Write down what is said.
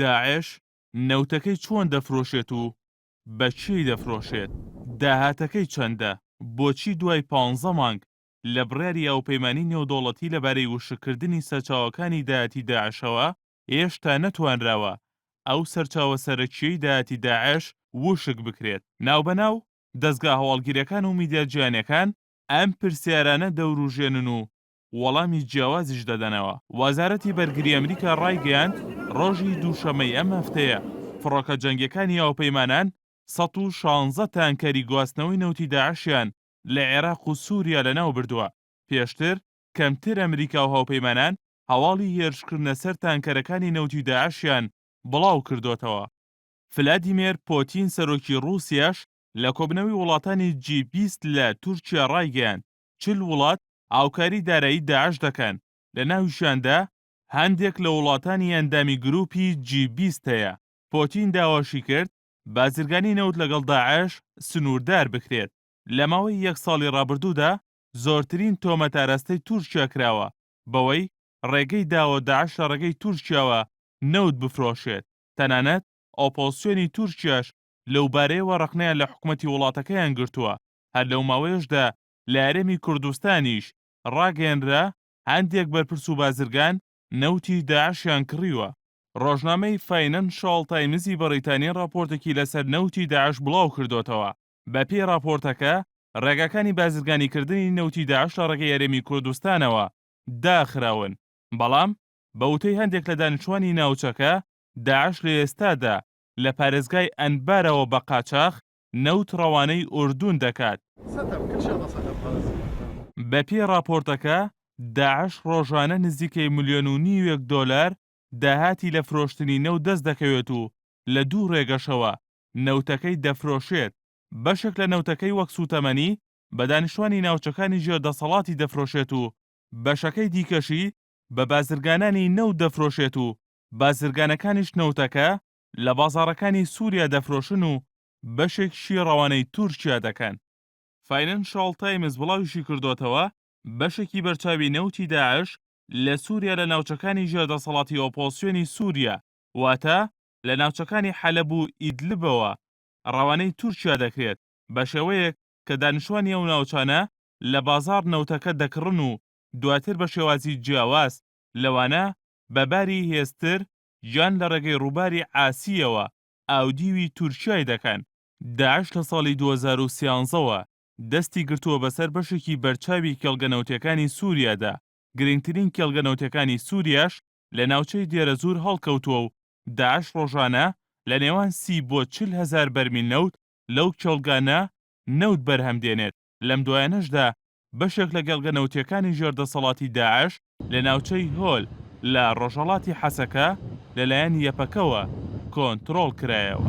داعش نەوتەکەی چۆن دەفرۆشێت و بە چی دەفرۆشێت؟ داهاتەکەی چەندە؟ بۆچی دوای 15 مانگ لە بڕیاری هاوپەیمانیی نێودەوڵەتی لەبارەی وشکردنی سەرچاوەکانی داهاتی داعشەوە هێشتا نەتوانراوە ئەو سەرچاوە سەرەکیەی داهاتی داعش وشک بکرێت؟ ناوبەناو دەستگا هەواڵگیریەکان و میدیا جیهانیەکان ئەم پرسیارانە دەوروژێنن و وەڵامی جیاوازیش دەدەنەوە. وەزارەتی بەرگری ئەمریکا ڕایگەیاند ڕۆژی دووشەمەی ئەم هەفتەیە فڕۆکە جەنگیەکانی هاوپەیمانان 116 تانکەری گواستنەوەی نەوتی داعشیان لە عێراق و سووریا لەناو بردووە. پێشتر کەمتر ئەمریکا و هاوپەیمانان هەواڵی هێرشکردنە سەر تانکەرەکانی نەوتی داعشیان بڵاو کردوتەوە. ڤلادیمیر پۆتین سەرۆکی ڕووسیاش لە کۆبنەوەی وڵاتانی G20 لە تورکیا ڕایگەیاند 40 وڵات هاوکاری دارایی داعش دەکەن. لە ناویشیاندا هەندێک لە وڵاتانی ئەندامی گروپی G20 هەیە. پۆتین داواشی کرد بازرگانی نەوت لەگەڵ داعش سنووردار بکرێت. لە ماوەی 1 ساڵی ڕابردوودا زۆرترین تۆمەت ئاراستەی تورکیا کراوە بەوەی ڕێگەی داوە داعش لە ڕێگەی تورکیاوە نەوت بفرۆشێت. تەنانەت ئۆپۆزسیۆنی تورکیاش لەو بارەیەوە ڕەخنەیان لە حکومەتی وڵاتەکەیان گرتووە. هەر لەو ماوەیەشدا لە یارێمی کوردستانیش ڕاگەیەنرا هەندێک بەرپرس و بازرگان نەوتی داعشیان کڕیوە. ڕۆژنامەی فاینەنشال تایمزی بەڕیتانی راپۆرتێکی لەسەر نەوتی داعش بڵاو کردوتەوە. بە پێی راپۆرتەکە ڕێگاکانی بازرگانیکردنی نەوتی داعش لە ڕێگەی یارێمی کوردستانەوە داخراون. بەڵام بەوتەی هەندێک لە دانیشتوانی ناوچەکە داعش لە ئێستادا لە پارێزگای ئەنبارەوە بە قاچاغ نەوت ڕەوانەی ئوردون دەکات. بە پێی راپۆرتەکە داعش ڕۆژانە نزیکەی $1.5 ملیۆن داهاتی لە فرۆشتنی نەوت دەست دەکەوێت و لە 2 ڕێگەشەوە نەوتەکەی دەفرۆشێت. بەشێک لە نەوتەکەی وەک سوتەمەنی بە دانیشتوانی ناوچەکانی ژێردەسەڵاتی دەفرۆشێت و بەشەکەی دیکەشی بە بازرگانانی نەوت دەفرۆشێت و بازرگانەکانیش نەوتەکە لە بازاڕەکانی سووریا دەفرۆشن و بەشێکشی ڕەوانەی تورکیا دەکەن. فاینەنشال تایمز بڵاویشی کردوتەوە بەشێکی بەرچاوی نەوتی داعش لە سووریا لە ناوچەکانی ژێردەسەڵاتی ئۆپۆزسیۆنی سووریا واتە لە ناوچەکانی حەلەب و ئیدلبەوە ڕەوانەی تورکیا دەکرێت بە شێوەیەک کە دانیشتوانی ئەو ناوچانە لە بازاڕ نەوتەکە دەکڕن و دواتر بە شێوازی جیاواز لەوانە بەباری هێزتر یان لە ڕێگەی ڕووباری ئاسیەوە ئاودیوی تورکیای دەکەن. داعش لە ساڵی 2013ەوە دەستی گرتووە بەسەر بەشێکی بەرچاوی کێڵگەنەوتەکانی سووریادا. گرنگترین کێڵگەنەوتەکانی سووریاش لە ناوچەی دێرەزور هەڵکەوتووە و داعش ڕۆژانە لە نێوان 30 بۆ 40 هەزار بەرمیل نەوت لەو کێڵگانە نەوت بەرهەم دێنێت. لەم دوایانەشدا بەشێک لە کێڵگەنەوتەکانی ژێردەسەڵاتی داعش لە ناوچەی هۆل لە ڕۆژهەڵاتی حەسەکە لەلایەن یەپەکەوە کۆنتڕۆڵ کرایەوە.